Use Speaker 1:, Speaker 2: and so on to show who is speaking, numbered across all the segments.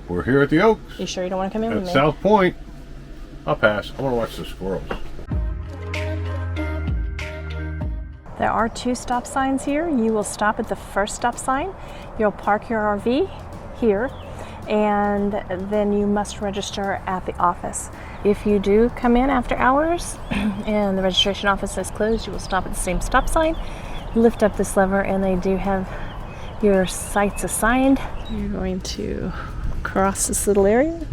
Speaker 1: We're here at the Oaks.
Speaker 2: You sure you don't want to come in with me?
Speaker 1: At South Point. I'll pass. I want to watch the squirrels.
Speaker 2: There are 2 stop signs here. You will stop at the first stop sign. You'll park your RV here, and then you must register at the office. If you do come in after hours and the registration office is closed, you will stop at the same stop sign, lift up this lever, and they do have your sites assigned. You're going to cross this little area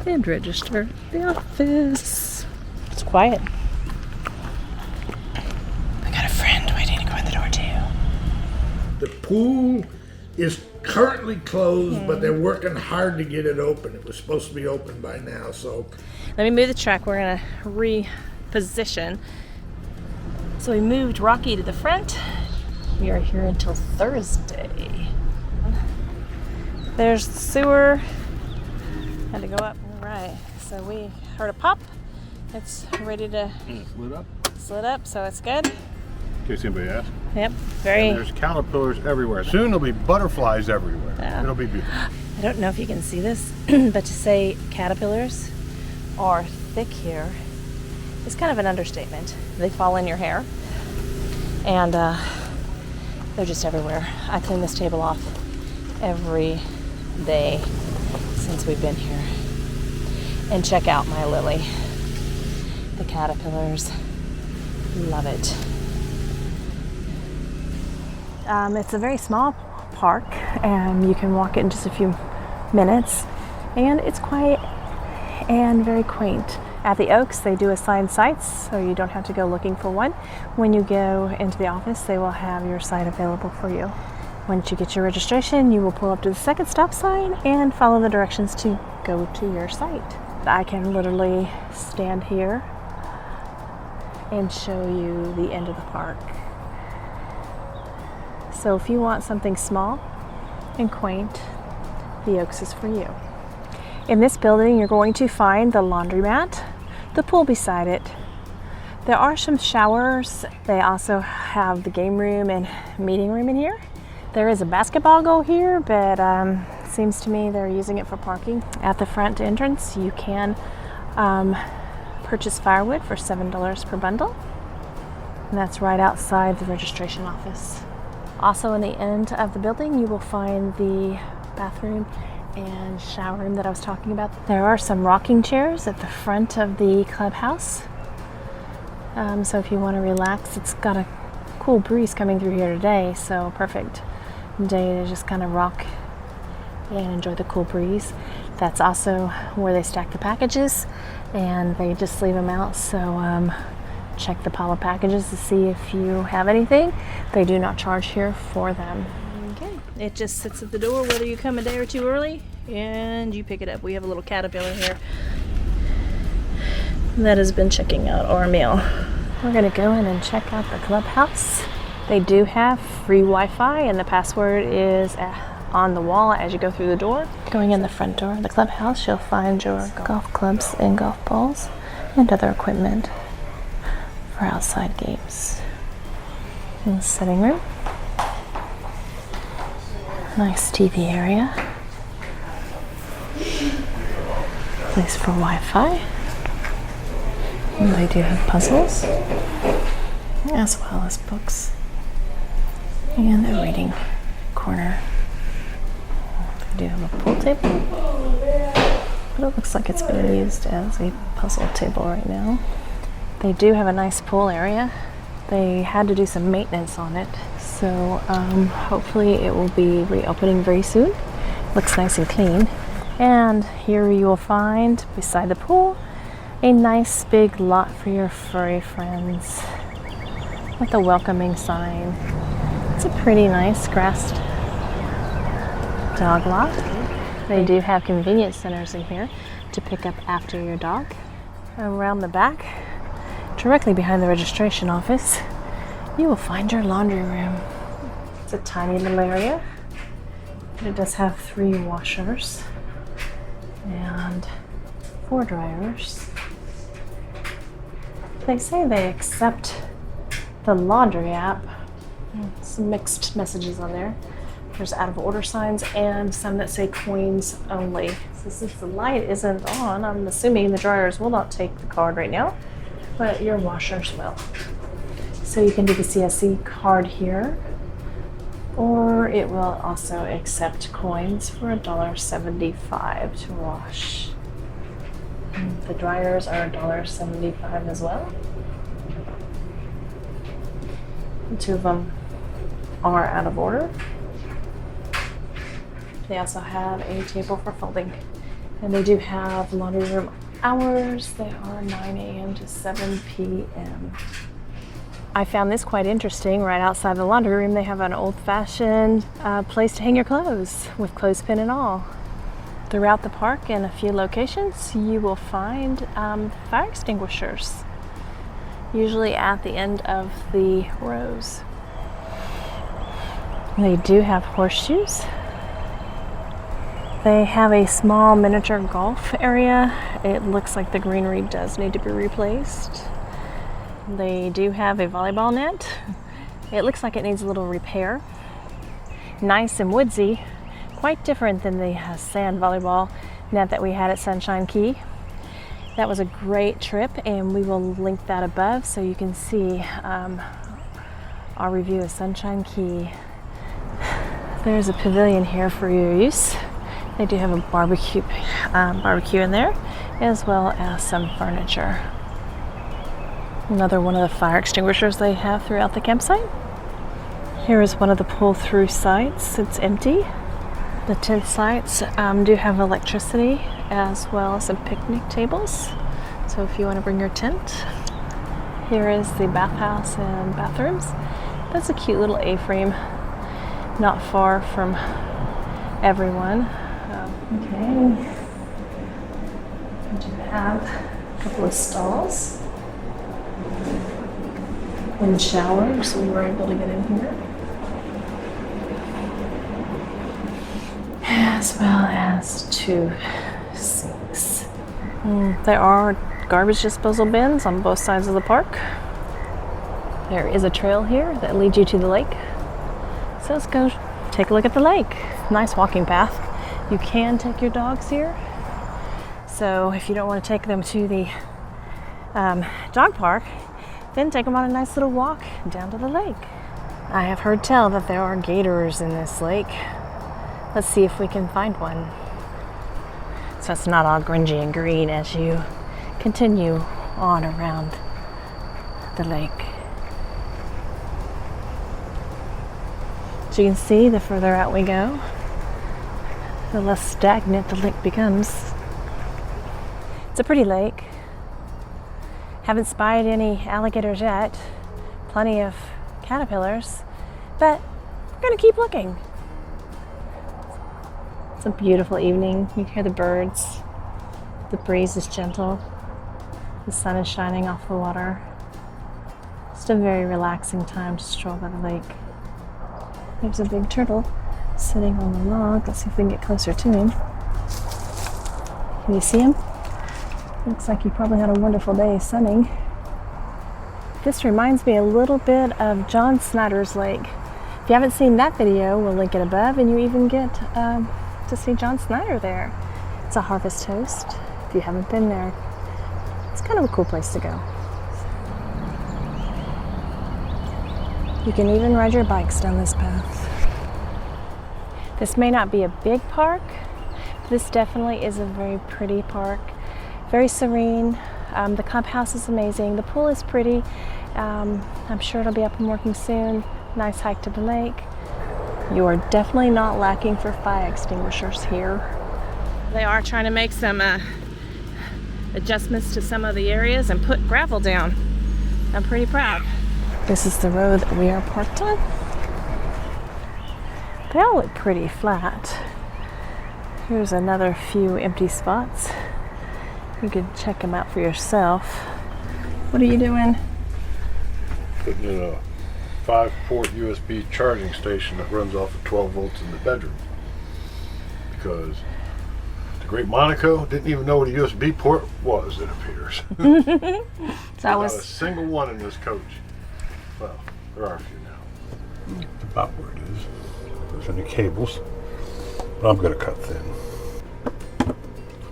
Speaker 2: and register at the office. It's quiet. I got a friend waiting to go in the door too.
Speaker 3: The pool is currently closed, but they're working hard to get it open. It was supposed to be open by now, so.
Speaker 2: Let me move the truck. We're gonna reposition. So we moved Rocky to the front. We are here until Thursday. There's the sewer. Had to go up. All right. So we heard a pop. It's ready to slid up, so it's good.
Speaker 1: In case anybody asks.
Speaker 2: Yep. Very.
Speaker 1: And there's caterpillars everywhere. Soon there'll be butterflies everywhere.
Speaker 2: Yeah.
Speaker 1: It'll be beautiful.
Speaker 2: I don't know if you can see this, but to say caterpillars are thick here is kind of an understatement. They fall in your hair, and they're just everywhere. I clean this table off every day since we've been here. And check out my lily. The caterpillars love it. It's a very small park, and you can walk it in just a few minutes, and it's quiet and very quaint. At the Oaks, they do assign sites, so you don't have to go looking for one. When you go into the office, they will have your site available for you. Once you get your registration, you will pull up to the second stop sign and follow the directions to go to your site. I can literally stand here and show you the end of the park. So if you want something small and quaint, the Oaks is for you. In this building, you're going to find the laundromat, the pool beside it. There are some showers. They also have the game room and meeting room in here. There is a basketball goal here, but seems to me they're using it for parking. At the front entrance, you can purchase firewood for $7 per bundle. And that's right outside the registration office. Also in the end of the building, you will find the bathroom and shower room that I was talking about. There are some rocking chairs at the front of the clubhouse. So if you want to relax, it's got a cool breeze coming through here today, so perfect day to just kind of rock and enjoy the cool breeze. That's also where they stack the packages, and they just leave them out, so check the pile of packages to see if you have anything. They do not charge here for them. Okay, it just sits at the door whether you come a day or two early and you pick it up. We have a little caterpillar here that has been checking out our mail. We're gonna go in and check out the clubhouse. They do have free Wi-Fi, and the password is on the wall as you go through the door. Going in the front door of the clubhouse, you'll find your golf clubs and golf balls and other equipment for outside games. In the sitting room, nice TV area, place for Wi-Fi. And they do have puzzles as well as books and a reading corner. They do have a pool table, but it looks like it's being used as a puzzle table right now. They do have a nice pool area. They had to do some maintenance on it, so hopefully it will be reopening very soon. Looks nice and clean. And here you will find, beside the pool, a nice big lot for your furry friends with a welcoming sign. It's a pretty nice grassed dog lot. They do have convenience centers in here to pick up after your dog. Around the back, directly behind the registration office, you will find your laundry room. It's a tiny little area, but it does have 3 washers and 4 dryers. They say they accept the laundry app. Some mixed messages on there. There's out of order signs and some that say coins only. So since the light isn't on, I'm assuming the dryers will not take the card right now, but your washers will. So you can do the CSC card here, or it will also accept coins for $1.75 to wash. And the dryers are $1.75 as well. And 2 of them are out of order. They also have a table for folding. And they do have laundry room hours. They are 9 a.m. to 7 p.m. I found this quite interesting. Right outside the laundry room, they have an old-fashioned place to hang your clothes with clothespin and all. Throughout the park in a few locations, you will find fire extinguishers, usually at the end of the rows. They do have horseshoes. They have a small miniature golf area. It looks like the greenery does need to be replaced. They do have a volleyball net. It looks like it needs a little repair. Nice and woodsy, quite different than the sand volleyball net that we had at Sunshine Key. That was a great trip, and we will link that above so you can see our review of Sunshine Key. There's a pavilion here for your use. They do have a barbecue in there, as well as some furniture. Another one of the fire extinguishers they have throughout the campsite. Here is one of the pull-through sites. It's empty. The tent sites do have electricity, as well as some picnic tables. So if you want to bring your tent. Here is the bathhouse and bathrooms. That's a cute little A-frame, not far from everyone. Okay. We do have a couple of stalls and showers, so we were able to get in here. As well as 2 sinks. There are garbage disposal bins on both sides of the park. There is a trail here that leads you to the lake. So let's go take a look at the lake. Nice walking path. You can take your dogs here. So if you don't want to take them to the dog park, then take them on a nice little walk down to the lake. I have heard tell that there are gators in this lake. Let's see if we can find one. So it's not all grungy and green as you continue on around the lake. So you can see, the further out we go, the less stagnant the lake becomes. It's a pretty lake. Haven't spied any alligators yet. Plenty of caterpillars, but we're gonna keep looking. It's a beautiful evening. You can hear the birds. The breeze is gentle. The sun is shining off the water. Just a very relaxing time to stroll by the lake. There's a big turtle sitting on the log. Let's see if we can get closer to him. Can you see him? Looks like he probably had a wonderful day sunning. This reminds me a little bit of John Snyder's lake. If you haven't seen that video, we'll link it above, and you even get to see John Snyder there. It's a harvest host. If you haven't been there, it's kind of a cool place to go. You can even ride your bikes down this path. This may not be a big park, but this definitely is a very pretty park. Very serene. The clubhouse is amazing. The pool is pretty. I'm sure it'll be up and working soon. Nice hike to the lake. You are definitely not lacking for fire extinguishers here. They are trying to make some adjustments to some of the areas and put gravel down. I'm pretty proud. This is the road that we are parked on. They all look pretty flat. Here's another few empty spots. You could check them out for yourself. What are you doing?
Speaker 1: Putting in a 5-port USB charging station that runs off of 12 volts in the bedroom. Because the great Monaco didn't even know what a USB port was, it appears.
Speaker 2: So
Speaker 1: Not a single one in this coach. Well, there are a few now. About where it is. there's any cables. But I'm going to cut thin.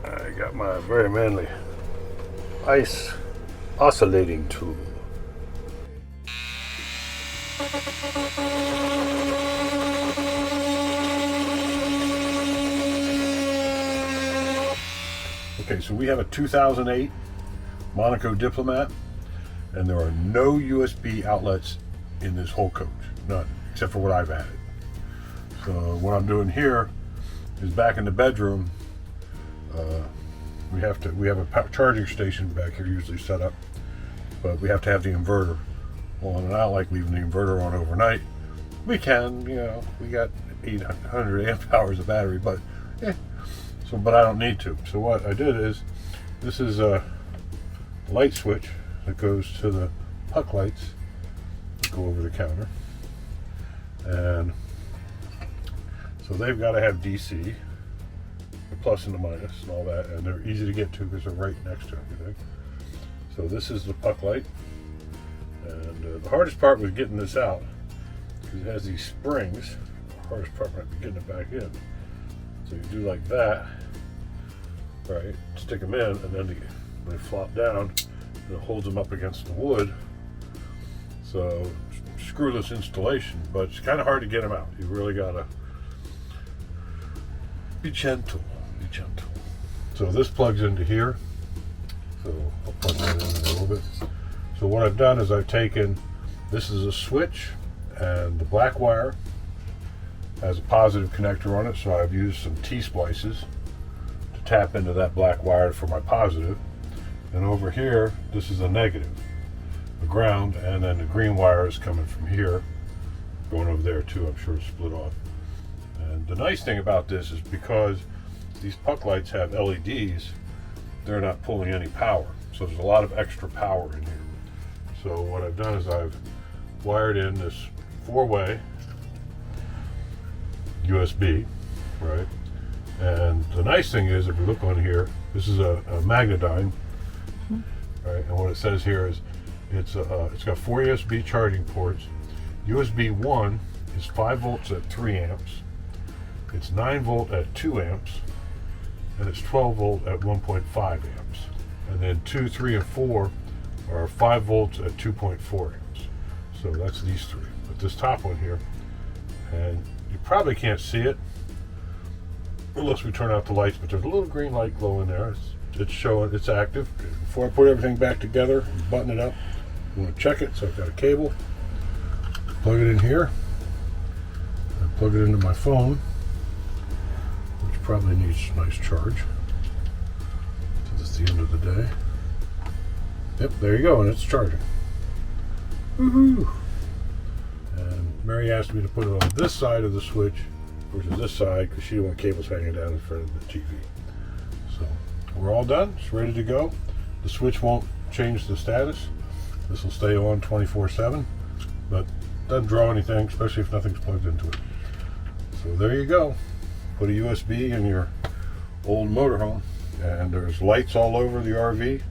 Speaker 1: I got my very manly ice oscillating tool. Okay, so we have a 2008 Monaco Diplomat, and there are no USB outlets in this whole coach, none, except for what I've added. So what I'm doing here is back in the bedroom. We have a charging station back here usually set up, but we have to have the inverter on, and I don't like leaving the inverter on overnight. We can, we got 800 amp hours of battery, but but I don't need to. So what I did is, this is a light switch that goes to the puck lights that go over the counter, and so they've got to have DC, the plus and the minus and all that, and they're easy to get to because they're right next to everything. So this is the puck light, and the hardest part was getting this out because it has these springs. The hardest part might be getting it back in. So you do like that, right? Stick them in, and then they flop down, and it holds them up against the wood. So screwless installation, but it's kind of hard to get them out. You really gotta be gentle, be gentle. So this plugs into here. So I'll plug that in a little bit. So what I've done is I've taken, this is a switch, and the black wire has a positive connector on it, so I've used some T-splices to tap into that black wire for my positive. And over here, this is a negative, the ground, and then the green wire is coming from here, going over there too. I'm sure it's split off. And the nice thing about this is because these puck lights have LEDs, they're not pulling any power. So there's a lot of extra power in here. So what I've done is I've wired in this 4-way USB, right? And the nice thing is, if you look on here, this is a Magnedyne, right? And what it says here is it's got 4 USB charging ports. USB 1 is 5 volts at 3 amps. It's 9 volt at 2 amps, and it's 12 volt at 1.5 amps. And then 2, 3, and 4 are 5 volts at 2.4 amps. So that's these three. But this top one here, and you probably can't see it unless we turn out the lights, but there's a little green light glow in there. It's showing it's active. Before I put everything back together and button it up, I'm going to check it. So I've got a cable, plug it in here, and plug it into my phone, which probably needs a nice charge. So this is the end of the day. Yep, there you go, and it's charging. Woohoo! And Mary asked me to put it on this side of the switch versus this side because she didn't want cables hanging down in front of the TV. So we're all done. It's ready to go. The switch won't change the status. This will stay on 24/7, but doesn't draw anything, especially if nothing's plugged into it. So there you go. Put a USB in your old motorhome, and there's lights all over the RV,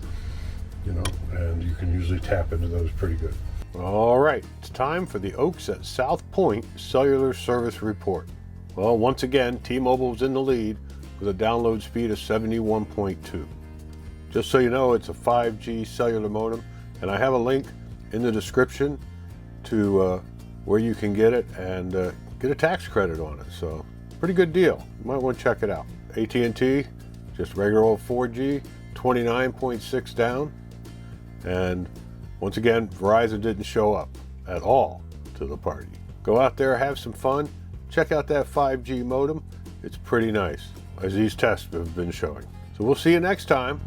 Speaker 1: and you can usually tap into those pretty good. All right, it's time for the Oaks at South Point Cellular Service Report. Well, once again, T-Mobile's in the lead with a download speed of 71.2. Just so you know, it's a 5G cellular modem, and I have a link in the description to where you can get it and get a tax credit on it. So, pretty good deal. You might want to check it out. AT&T, just regular old 4G, 29.6 down. And once again, Verizon didn't show up at all to the party. Go out there, have some fun, check out that 5G modem. It's pretty nice, as these tests have been showing. So we'll see you next time.